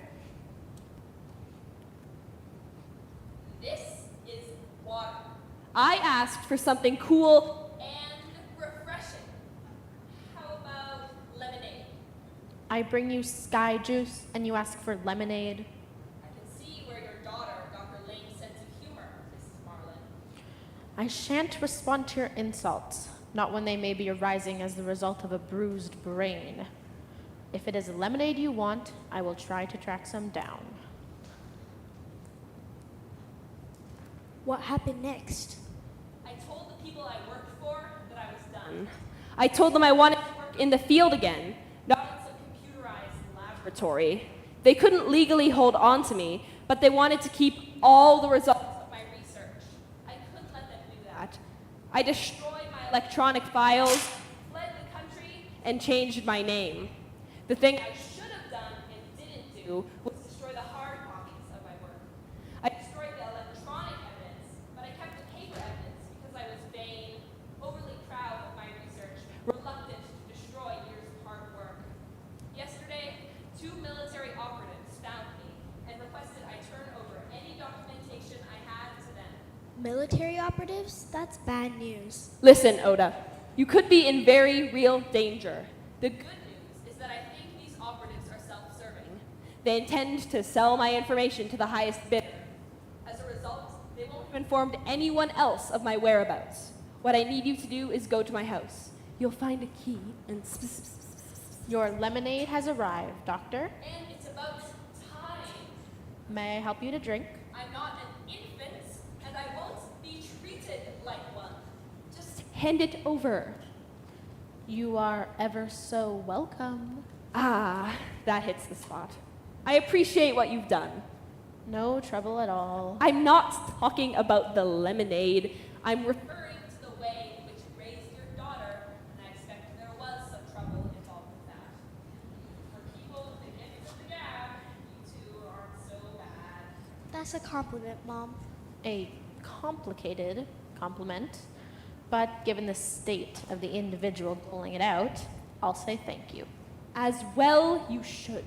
This is water. I asked for something cool and refreshing. How about lemonade? I bring you sky juice and you ask for lemonade. I can see where your daughter got her lame sense of humor, Mrs. Marlin. I shan't respond to your insults, not when they may be arising as the result of a bruised brain. If it is lemonade you want, I will try to track some down. What happened next? I told the people I worked for that I was done. I told them I wanted to work in the field again, not in some computerized laboratory. They couldn't legally hold on to me, but they wanted to keep all the results of my research. I couldn't let them do that. I destroyed my electronic files, fled the country, and changed my name. The thing I should have done and didn't do was destroy the hard copies of my work. I destroyed the electronic evidence, but I kept the paper evidence because I was vain, overly proud of my research, reluctant to destroy years of hard work. Yesterday, 2 military operatives found me and requested I turn over any documentation I had to them. Military operatives? That's bad news. Listen, Oda, you could be in very real danger. The good news is that I think these operatives are self-serving. They intend to sell my information to the highest bidder. As a result, they won't have informed anyone else of my whereabouts. What I need you to do is go to my house. You'll find a key and Your lemonade has arrived, Doctor. And it's about time. May I help you to drink? I'm not an infant, and I won't be treated like one. Just hand it over. You are ever so welcome. Ah, that hits the spot. I appreciate what you've done. No trouble at all. I'm not talking about the lemonade. I'm referring to the way in which you raised your daughter, and I expect there was some trouble involved with that. For people with the gift of the gab, you two aren't so bad. That's a compliment, Mom. A complicated compliment, but given the state of the individual pulling it out, I'll say thank you. As well you should.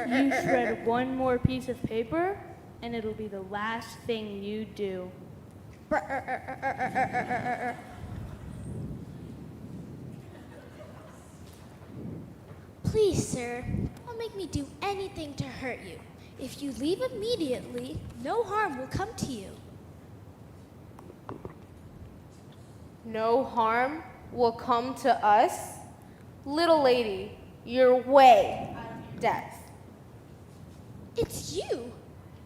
You shred one more piece of paper, and it'll be the last thing you do. Please, sir, don't make me do anything to hurt you. If you leave immediately, no harm will come to you. No harm will come to us? Little lady, you're way out of your depth. It's you.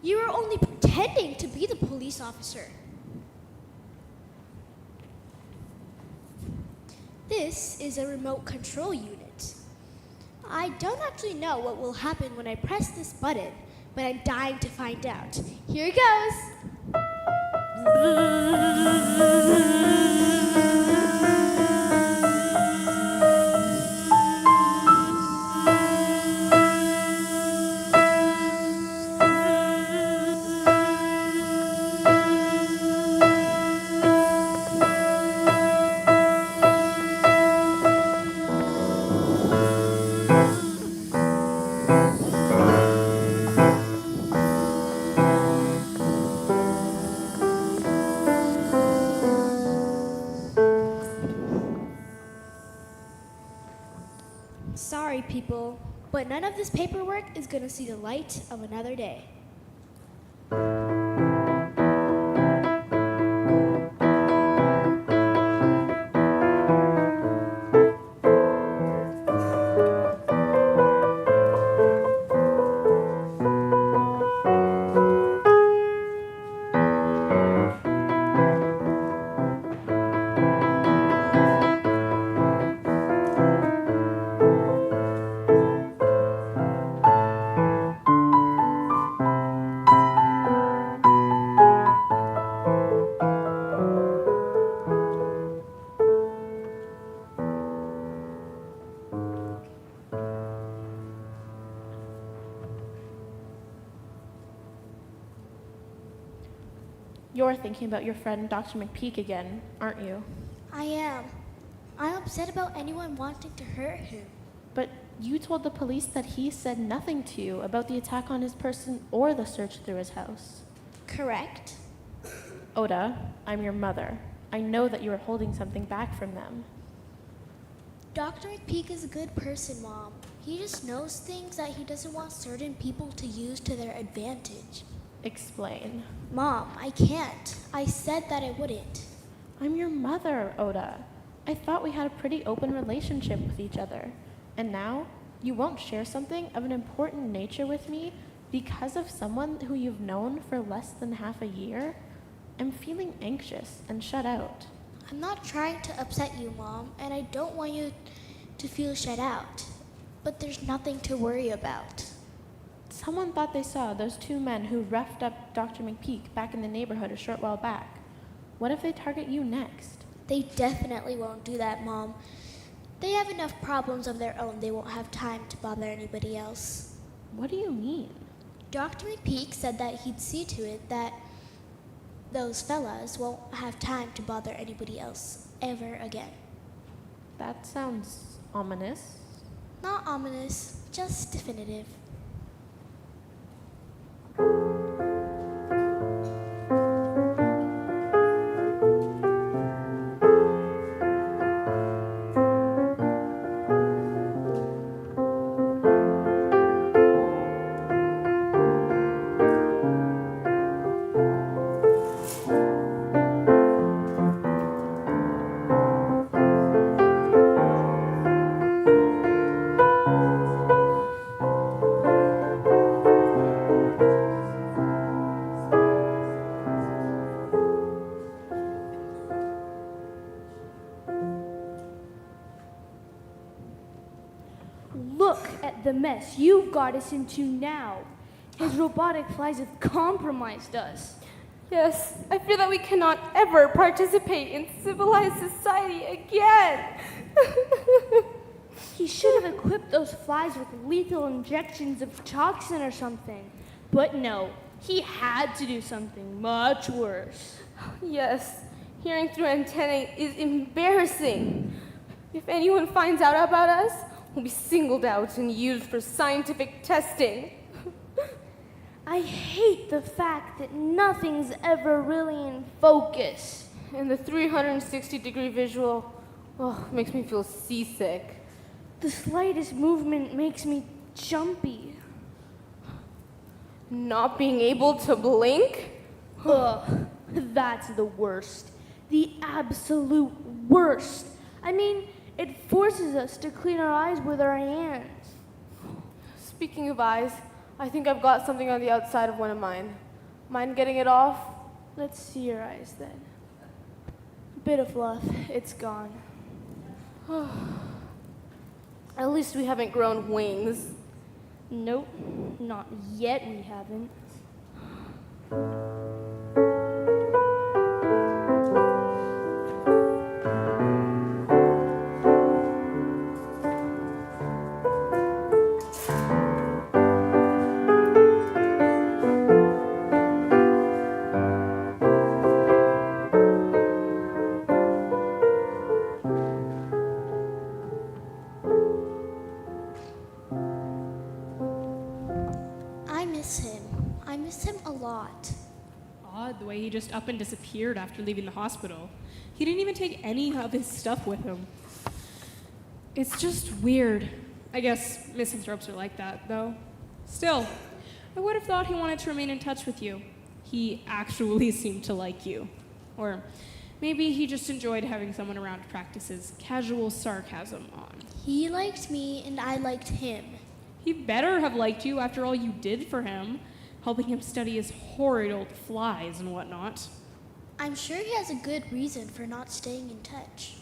You are only pretending to be the police officer. This is a remote control unit. I don't actually know what will happen when I press this button, but I'm dying to find out. Here it goes. Sorry, people, but none of this paperwork is going to see the light of another day. You're thinking about your friend Dr. McPeak again, aren't you? I am. I'm upset about anyone wanting to hurt him. But you told the police that he said nothing to you about the attack on his person or the search through his house. Correct? Oda, I'm your mother. I know that you are holding something back from them. Dr. McPeak is a good person, Mom. He just knows things that he doesn't want certain people to use to their advantage. Explain. Mom, I can't. I said that I wouldn't. I'm your mother, Oda. I thought we had a pretty open relationship with each other. And now, you won't share something of an important nature with me because of someone who you've known for less than half a year? I'm feeling anxious and shut out. I'm not trying to upset you, Mom, and I don't want you to feel shut out. But there's nothing to worry about. Someone thought they saw those two men who roughed up Dr. McPeak back in the neighborhood a short while back. What if they target you next? They definitely won't do that, Mom. They have enough problems of their own. They won't have time to bother anybody else. What do you mean? Dr. McPeak said that he'd see to it that those fellas won't have time to bother anybody else ever again. That sounds ominous. Not ominous, just definitive. Look at the mess you've got us into now. His robotic flies have compromised us. Yes, I fear that we cannot ever participate in civilized society again. He should have equipped those flies with lethal injections of toxin or something. But no, he had to do something much worse. Yes, hearing through antennae is embarrassing. If anyone finds out about us, we'll be singled out and used for scientific testing. I hate the fact that nothing's ever really in focus. And the 360-degree visual, makes me feel seasick. The slightest movement makes me jumpy. Not being able to blink? Ugh, that's the worst. The absolute worst. I mean, it forces us to clean our eyes with our hands. Speaking of eyes, I think I've got something on the outside of one of mine. Mind getting it off? Let's see your eyes then. Bit of fluff, it's gone. At least we haven't grown wings. Nope, not yet we haven't. I miss him a lot. Odd the way he just up and disappeared after leaving the hospital. He didn't even take any of his stuff with him. It's just weird. I guess misanthropes are like that, though. Still, I would have thought he wanted to remain in touch with you. He actually seemed to like you. Or maybe he just enjoyed having someone around to practice his casual sarcasm on. He liked me and I liked him. He better have liked you after all you did for him, helping him study his horrid old flies and whatnot. I'm sure he has a good reason for not staying in touch.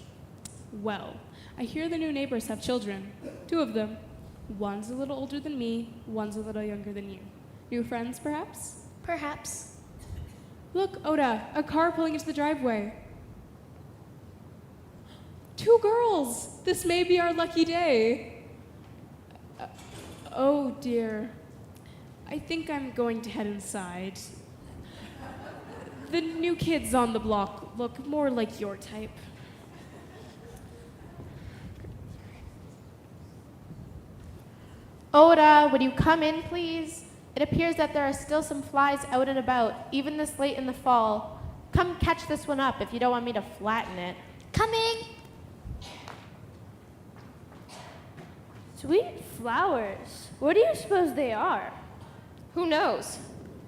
Well, I hear the new neighbors have children. 2 of them. One's a little older than me, one's a little younger than you. New friends, perhaps? Perhaps. Look, Oda, a car pulling into the driveway. 2 girls! This may be our lucky day. Oh dear. I think I'm going to head inside. The new kids on the block look more like your type. Oda, would you come in, please? It appears that there are still some flies out and about, even this late in the fall. Come catch this one up if you don't want me to flatten it. Coming! Sweet flowers. What do you suppose they are? Who knows?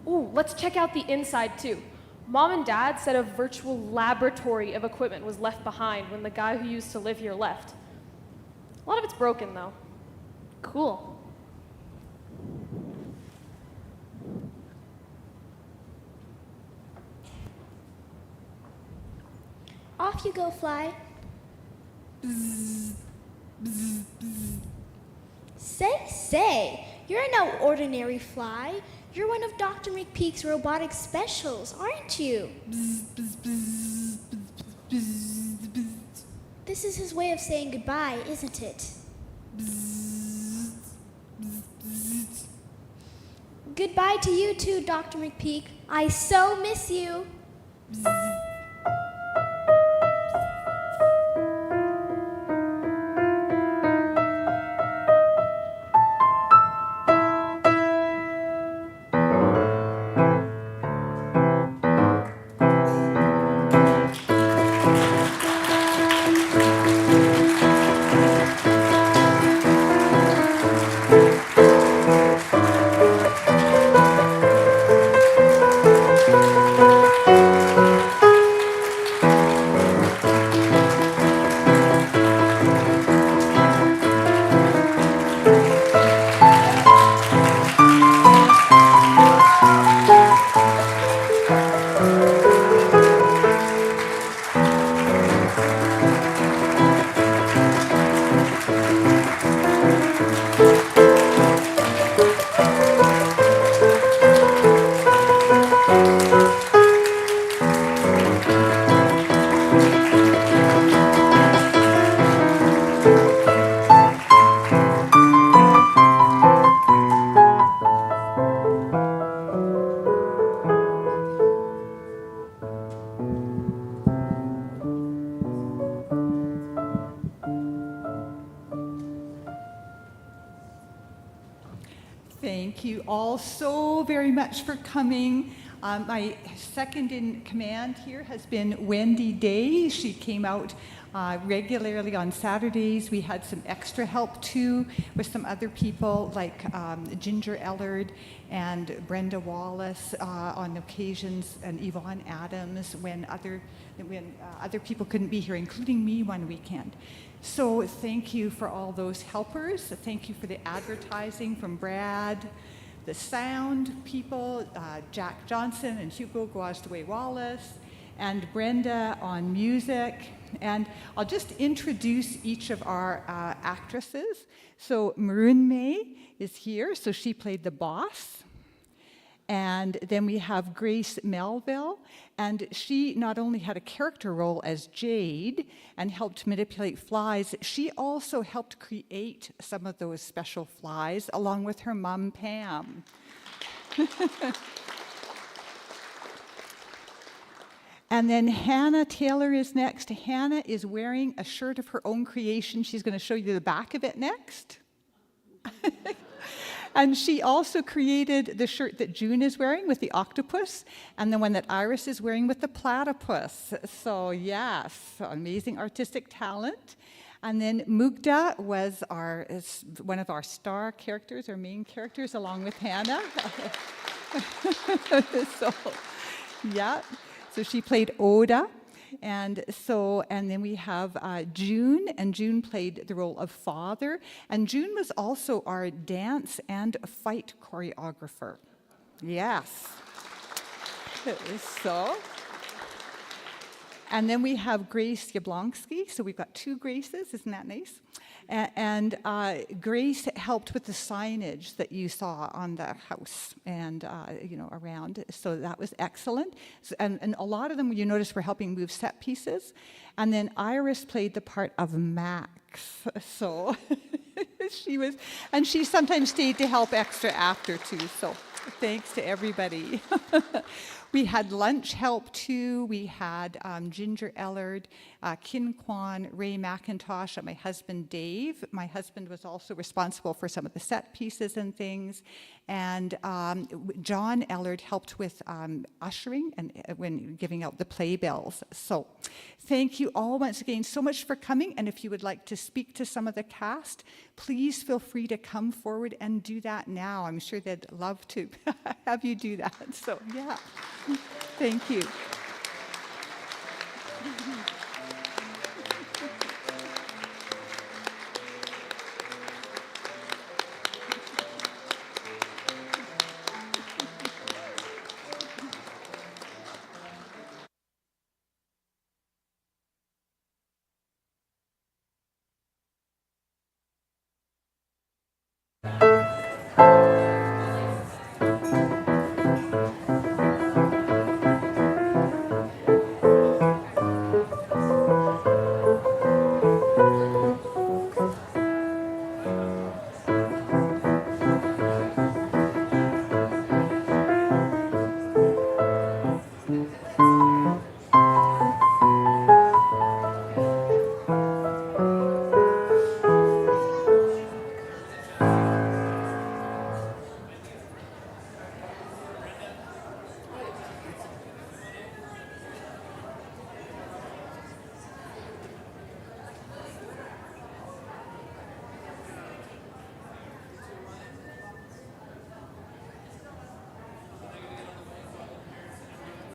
Ooh, let's check out the inside too. Mom and Dad said a virtual laboratory of equipment was left behind when the guy who used to live here left. A lot of it's broken though. Cool. Off you go, fly. Say, you're no ordinary fly. You're one of Dr. McPeak's robotic specials, aren't you? This is his way of saying goodbye, isn't it? Goodbye to you too, Dr. McPeak. I so miss you. Thank you all so very much for coming. My second in command here has been Wendy Day. She came out regularly on Saturdays. We had some extra help too with some other people like Ginger Ellard and Brenda Wallace on occasions, and Yvonne Adams when other people couldn't be here, including me one weekend. So thank you for all those helpers. Thank you for the advertising from Brad, the sound people, Jack Johnson and Hugo Guazdaway Wallace, and Brenda on music. And I'll just introduce each of our actresses. So Maroon May is here, so she played the boss. And then we have Grace Melville, and she not only had a character role as Jade and helped manipulate flies, she also helped create some of those special flies along with her mom, Pam. And then Hannah Taylor is next. Hannah is wearing a shirt of her own creation. She's going to show you the back of it next. And she also created the shirt that June is wearing with the octopus, and the one that Iris is wearing with the platypus. So yes, amazing artistic talent. And then Mugda was one of our star characters, our main characters, along with Hannah. So she played Oda. And then we have June, and June played the role of father. And June was also our dance and fight choreographer. Yes. And then we have Grace Jablonski. So we've got two Graces, isn't that nice? And Grace helped with the signage that you saw on the house and around. So that was excellent. And a lot of them, you notice, were helping move set pieces. And then Iris played the part of Max. So she sometimes stayed to help extra after too. So thanks to everybody. We had lunch help too. We had Ginger Ellard, Kin Kwan, Ray McIntosh, and my husband Dave. My husband was also responsible for some of the set pieces and things. And John Ellard helped with ushering and when giving out the playbills. So thank you all once again so much for coming. And if you would like to speak to some of the cast, please feel free to come forward and do that now. I'm sure they'd love to have you do that. So yeah, thank you.